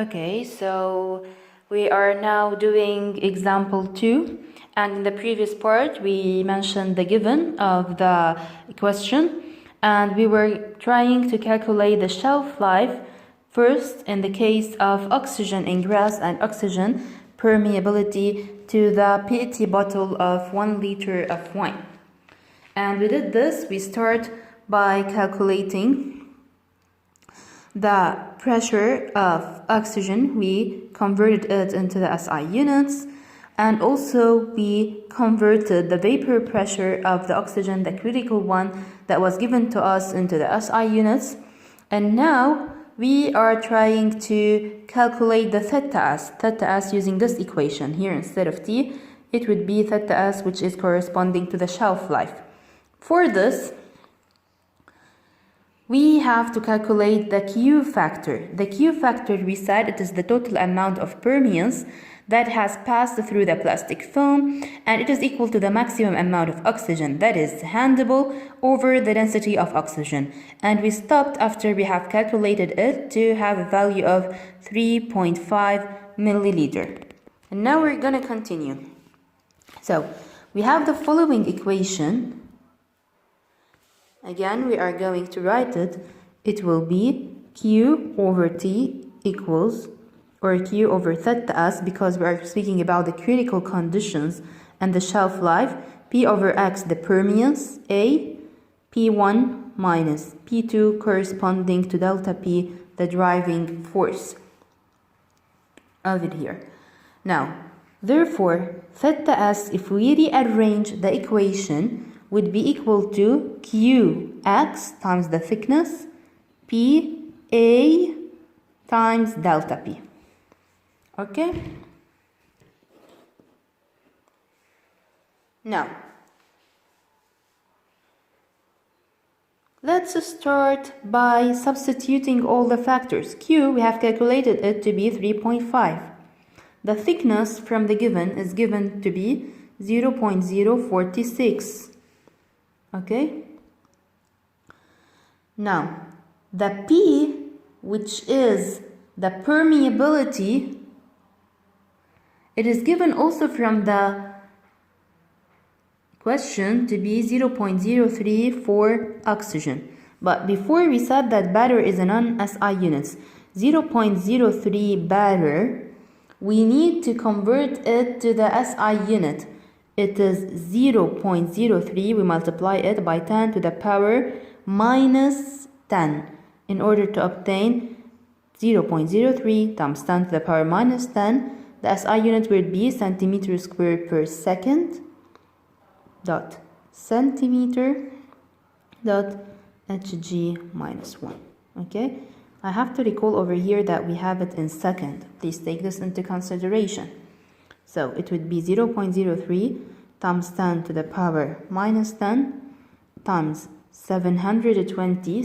Okay, so we are now doing example 2, and in the previous part we mentioned the given of the question, and we were trying to calculate the shelf life first in the case of oxygen in grass and oxygen permeability to the PET bottle of 1 liter of wine. And we did this, we start by calculating the pressure of oxygen. We converted it into the SI units, and also we converted the vapor pressure of the oxygen, the critical one that was given to us, into the SI units. And now we are trying to calculate the theta S using this equation here. Instead of T, it would be theta S, which is corresponding to the shelf life. For this, we have to calculate the Q factor. The Q factor, we said, it is the total amount of permeance that has passed through the plastic film, and it is equal to the maximum amount of oxygen that is handleable over the density of oxygen. And we stopped after we have calculated it to have a value of 3.5 milliliter. And now we're going to continue. So we have the following equation. Again, we are going to write it. It will be Q over T equals, or Q over theta S, because we are speaking about the critical conditions and the shelf life, P over X, the permeance, A, P1 minus P2 corresponding to delta P, the driving force of it here. Now, therefore, theta S, if we rearrange the equation, would be equal to Qx times the thickness, Pa times delta P. Okay? Now, let's start by substituting all the factors. Q, we have calculated it to be 3.5. The thickness from the given is given to be 0.046. Okay? Now, the P, which is the permeability, it is given also from the question to be 0.03 for oxygen. But before we said that batter is a non-SI units. 0.03 batter, we need to convert it to the SI unit. It is 0.03, we multiply it by 10 to the power minus 10 in order to obtain 0.03 times 10 to the power minus 10. The SI unit will be centimeter squared per second dot centimeter dot Hg minus 1. Okay, I have to recall over here that we have it in second. Please take this into consideration. So it would be 0.03 times 10 to the power minus 10 times 720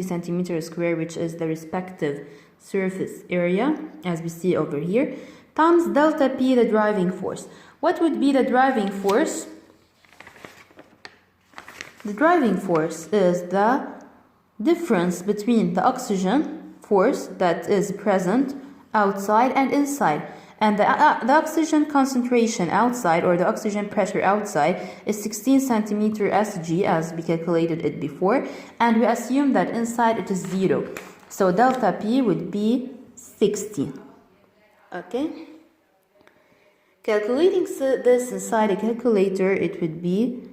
centimeters square, which is the respective surface area, as we see over here, times delta P, the driving force. What would be the driving force? The driving force is the difference between the oxygen force that is present outside and inside. And the oxygen concentration outside, or the oxygen pressure outside, is 16 centimeter Sg, as we calculated it before. And we assume that inside it is 0. So delta P would be 60. Okay? Calculating this inside a calculator, it would be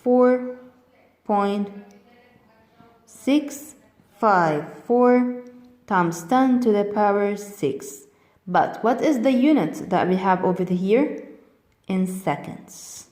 4.654 times 10 to the power 6. But what is the unit that we have over here? In seconds.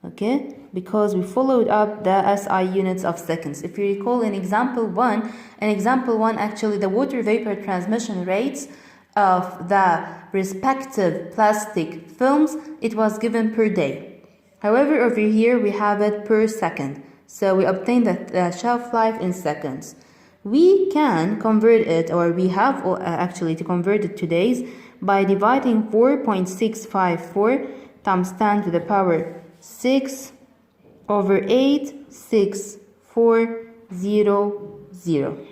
Okay? Because we followed up the SI units of seconds. If you recall in example 1, actually the water vapor transmission rates of the respective plastic films, it was given per day. However, over here we have it per second. So we obtain the shelf life in seconds. We can convert it, or we have actually to convert it to days, by dividing 4.654 times 10 to the power 6 over 86400.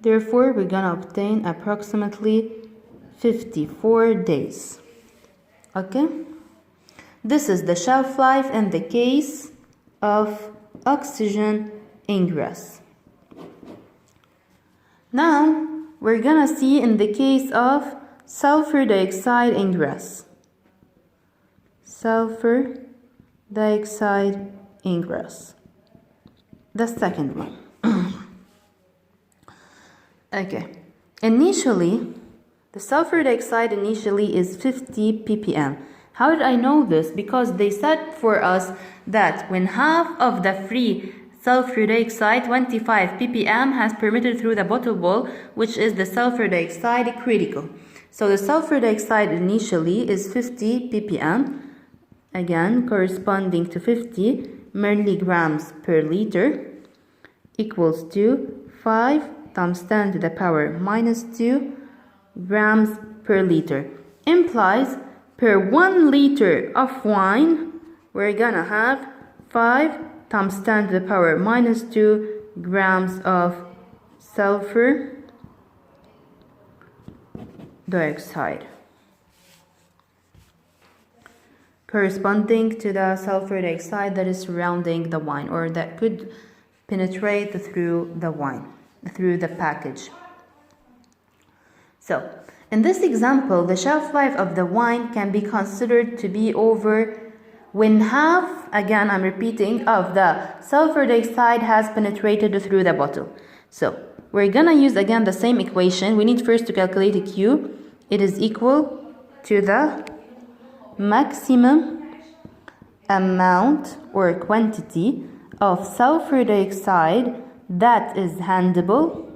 Therefore, we're gonna obtain approximately 54 days. Okay? This is the shelf life in the case of oxygen ingress. Now, we're gonna see in the case of sulfur dioxide ingress. Sulfur dioxide ingress. The second one. Okay. Initially, the sulfur dioxide initially is 50 ppm. How did I know this? Because they said for us that when half of the free sulfur dioxide, 25 ppm, has permitted through the bottle wall, which is the sulfur dioxide critical. So the sulfur dioxide initially is 50 ppm, again corresponding to 50 milligrams per liter, equals to 5 times 10 to the power minus 2 grams per liter. Implies per 1 liter of wine, we're gonna have 5 times 10 to the power minus 2 grams of sulfur dioxide, corresponding to the sulfur dioxide that is surrounding the wine, or that could penetrate through the wine, through the package. So, in this example, the shelf life of the wine can be considered to be over when half, again I'm repeating, of the sulfur dioxide has penetrated through the bottle. So, we're gonna use again the same equation. We need first to calculate a Q. It is equal to the maximum amount or quantity of sulfur dioxide that is handleable,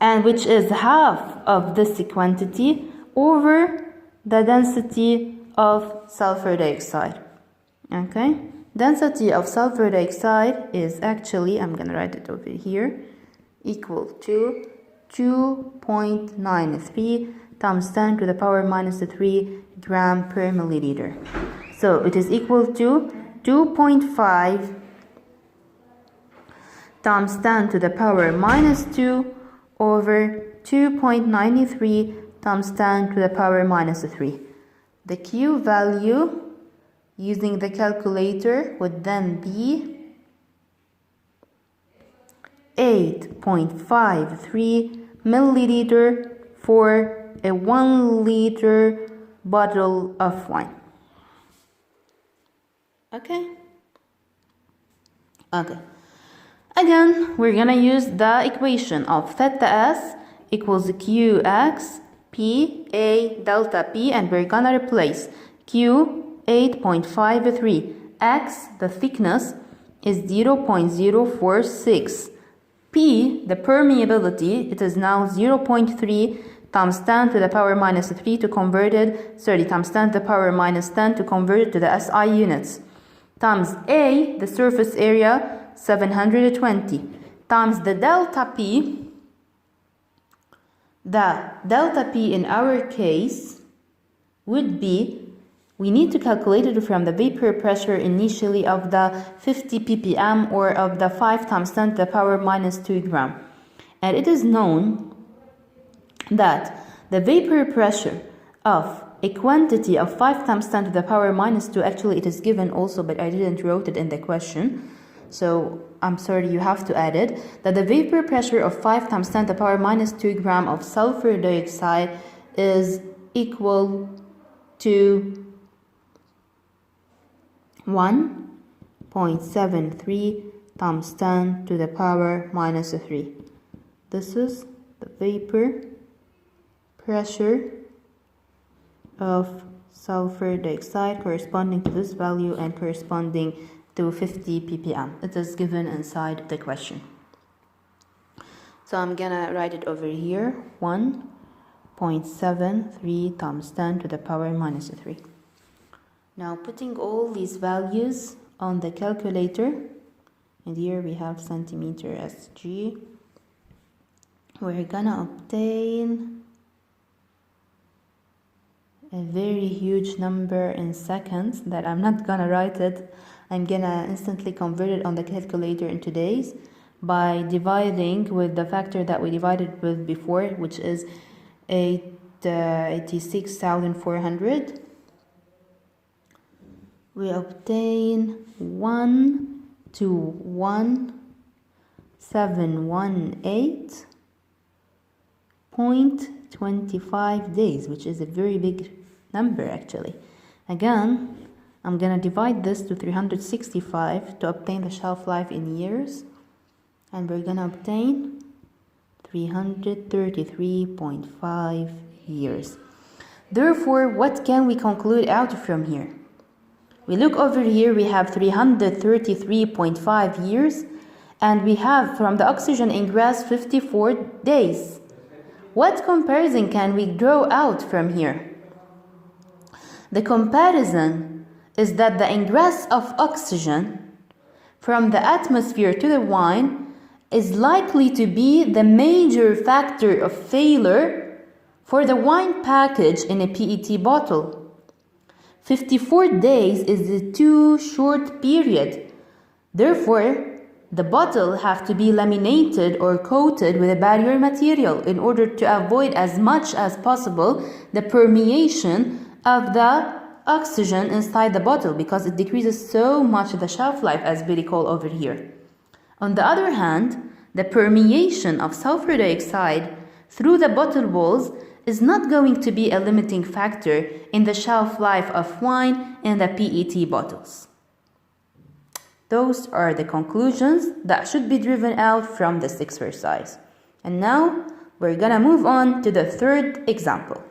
and which is half of this quantity over the density of sulfur dioxide. Okay? Density of sulfur dioxide is actually, I'm going to write it over here, equal to 2.93 times 10 to the power minus 3 gram per milliliter. So it is equal to 2.5 times 10 to the power minus 2 over 2.93 times 10 to the power minus 3. The Q value using the calculator would then be 8.53 milliliter for a 1 liter bottle of wine. Okay? Okay. Again, we're gonna use the equation of theta S equals Qx P A delta P, and we're gonna replace Q 8.53, X, the thickness, is 0.046, P, the permeability, it is now 0.3 times 10 to the power minus 3 to convert it, times 10 to the power minus 10 to convert it to the SI units, times A, the surface area, 720, times the delta P. The delta P in our case would be, we need to calculate it from the vapor pressure initially of the 50 ppm or of the 5 times 10 to the power minus 2 gram. And it is known that the vapor pressure of a quantity of 5 times 10 to the power minus 2, actually it is given also, but I didn't wrote it in the question, so I'm sorry, you have to add it, that the vapor pressure of 5 times 10 to the power minus 2 gram of sulfur dioxide is equal to 1.73 times 10 to the power minus 3. This is the vapor pressure of sulfur dioxide corresponding to this value and corresponding to 50 ppm. It is given inside the question. So I'm gonna write it over here, 1.73 times 10 to the power minus 3. Now putting all these values on the calculator, and here we have centimeter SG, we're gonna obtain a very huge number in seconds that I'm not gonna write it. I'm gonna instantly convert it on the calculator into days, by dividing with the factor that we divided with before, which is 86,400. We obtain 121,718.25 days, which is a very big number actually. Again, I'm gonna divide this to 365 to obtain the shelf life in years, and we're gonna obtain 333.5 years. Therefore, what can we conclude out from here? We look over here, we have 333.5 years, and we have from the oxygen ingress 54 days. What comparison can we draw out from here? The comparison is that the ingress of oxygen from the atmosphere to the wine is likely to be the major factor of failure for the wine package in a PET bottle. 54 days is a too short period. Therefore, the bottle have to be laminated or coated with a barrier material in order to avoid as much as possible the permeation of the oxygen inside the bottle, because it decreases so much the shelf life, as we recall over here. On the other hand, the permeation of sulfur dioxide through the bottle walls is not going to be a limiting factor in the shelf life of wine in the PET bottles. Those are the conclusions that should be driven out from this exercise. And now we're gonna move on to the third example.